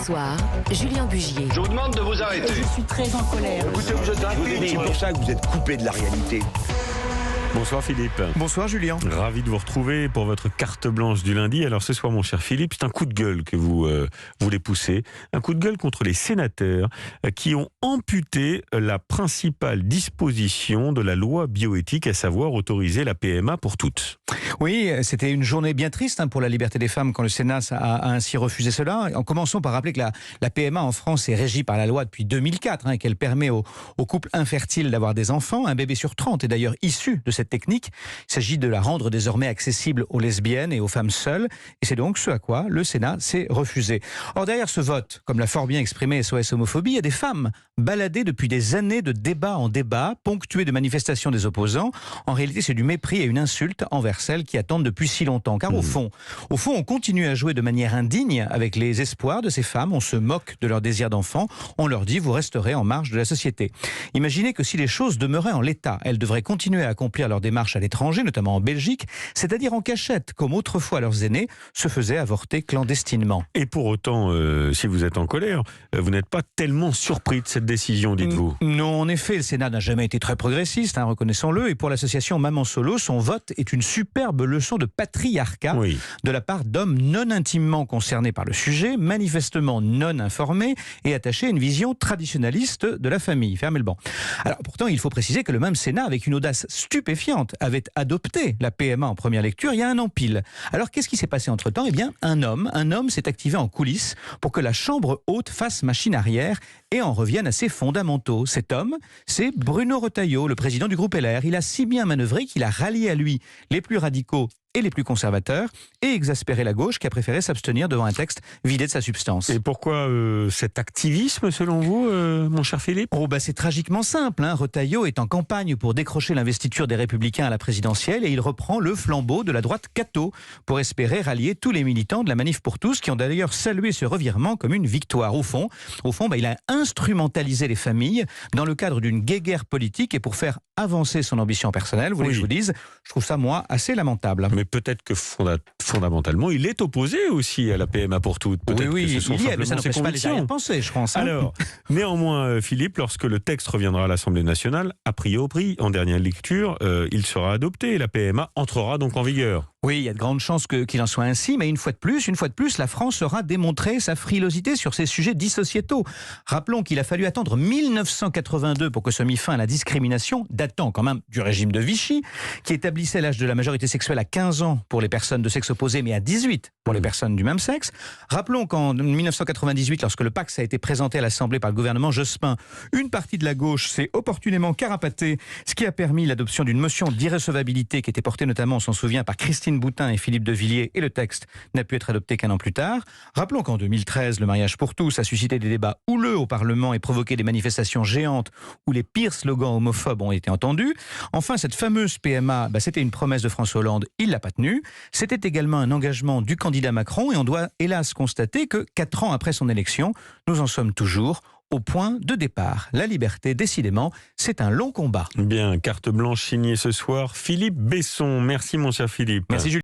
soir, Julien Bugier. Je vous demande de vous arrêter. Je suis très en colère. Écoutez, vous êtes rapide. C'est pour ça que vous êtes coupé de la réalité. Bonsoir Philippe. Bonsoir Julien. Ravi de vous retrouver pour votre carte blanche du lundi. Alors ce soir mon cher Philippe, c'est un coup de gueule que vous voulez pousser. Un coup de gueule contre les sénateurs qui ont amputé la principale disposition de la loi bioéthique, à savoir autoriser la PMA pour toutes. Oui, c'était une journée bien triste pour la liberté des femmes quand le Sénat a ainsi refusé cela. En commençant par rappeler que la PMA en France est régie par la loi depuis 2004 et qu'elle permet aux couples infertiles d'avoir des enfants. Un bébé sur 30 est d'ailleurs issu de cette technique. Il s'agit de la rendre désormais accessible aux lesbiennes et aux femmes seules. Et c'est donc ce à quoi le Sénat s'est refusé. Or derrière ce vote, comme l'a fort bien exprimé SOS Homophobie, il y a des femmes baladées depuis des années de débat en débat, ponctuées de manifestations des opposants. En réalité, c'est du mépris et une insulte envers celles qui attendent depuis si longtemps. Car au fond, on continue à jouer de manière indigne avec les espoirs de ces femmes. On se moque de leur désir d'enfant. On leur dit, vous resterez en marge de la société. Imaginez que si les choses demeuraient en l'état, elles devraient continuer à accomplir leur démarche à l'étranger, notamment en Belgique, c'est-à-dire en cachette, comme autrefois leurs aînés se faisaient avorter clandestinement. Et pour autant, si vous êtes en colère, vous n'êtes pas tellement surpris de cette décision, dites-vous. Non, en effet, le Sénat n'a jamais été très progressiste, reconnaissons-le, et pour l'association Maman Solo, son vote est une superbe leçon de patriarcat de la part d'hommes non intimement concernés par le sujet, manifestement non informés et attachés à une vision traditionnaliste de la famille. Fermez le banc. Alors pourtant, il faut préciser que le même Sénat, avec une audace stupéfiante, avait adopté la PMA en première lecture il y a un an pile. Alors qu'est-ce qui s'est passé entre-temps ? Eh bien, un homme s'est activé en coulisses pour que la Chambre haute fasse machine arrière et en revienne à ses fondamentaux. Cet homme, c'est Bruno Retailleau, le président du groupe LR. Il a si bien manœuvré qu'il a rallié à lui les plus radicaux et les plus conservateurs, et exaspéré la gauche qui a préféré s'abstenir devant un texte vidé de sa substance. Et pourquoi cet activisme, selon vous, mon cher Philippe ? C'est tragiquement simple. Retailleau est en campagne pour décrocher l'investiture des Républicains à la présidentielle, et il reprend le flambeau de la droite catho pour espérer rallier tous les militants de la Manif pour tous, qui ont d'ailleurs salué ce revirement comme une victoire. Au fond, il a instrumentalisé les familles dans le cadre d'une guéguerre politique et pour faire avancer son ambition personnelle. Vous voulez que je vous dise, je trouve ça, moi, assez lamentable. Mais peut-être que fondamentalement, il est opposé aussi à la PMA pour toutes. Peut-être que ce sont il y est, mais ça simplement ses n'empêche pas les convictions. arrière-pensées, je pense. Alors, néanmoins, Philippe, lorsque le texte reviendra à l'Assemblée nationale, a priori, en dernière lecture, il sera adopté. La PMA entrera donc en vigueur. Oui, il y a de grandes chances qu'il en soit ainsi, mais une fois de plus, la France aura démontré sa frilosité sur ces sujets dits sociétaux. Rappelons qu'il a fallu attendre 1982 pour que soit mis fin à la discrimination, datant quand même du régime de Vichy, qui établissait l'âge de la majorité sexuelle à 15 ans pour les personnes de sexe opposé, mais à 18 pour les personnes du même sexe. Rappelons qu'en 1998, lorsque le Pacs a été présenté à l'Assemblée par le gouvernement Jospin, une partie de la gauche s'est opportunément caratapée, ce qui a permis l'adoption d'une motion d'irrecevabilité qui était portée notamment, on s'en souvient, par Christine Boutin et Philippe de Villiers, et le texte n'a pu être adopté qu'un an plus tard. Rappelons qu'en 2013, le mariage pour tous a suscité des débats houleux au Parlement et provoqué des manifestations géantes où les pires slogans homophobes ont été entendus. Enfin, cette fameuse PMA, c'était une promesse de François Hollande, il ne l'a pas tenue. C'était également un engagement du candidat Macron et on doit hélas constater que 4 ans après son élection, nous en sommes toujours au point de départ. La liberté, décidément, c'est un long combat. Bien, carte blanche signée ce soir, Philippe Besson. Merci mon cher Philippe. Merci Julien.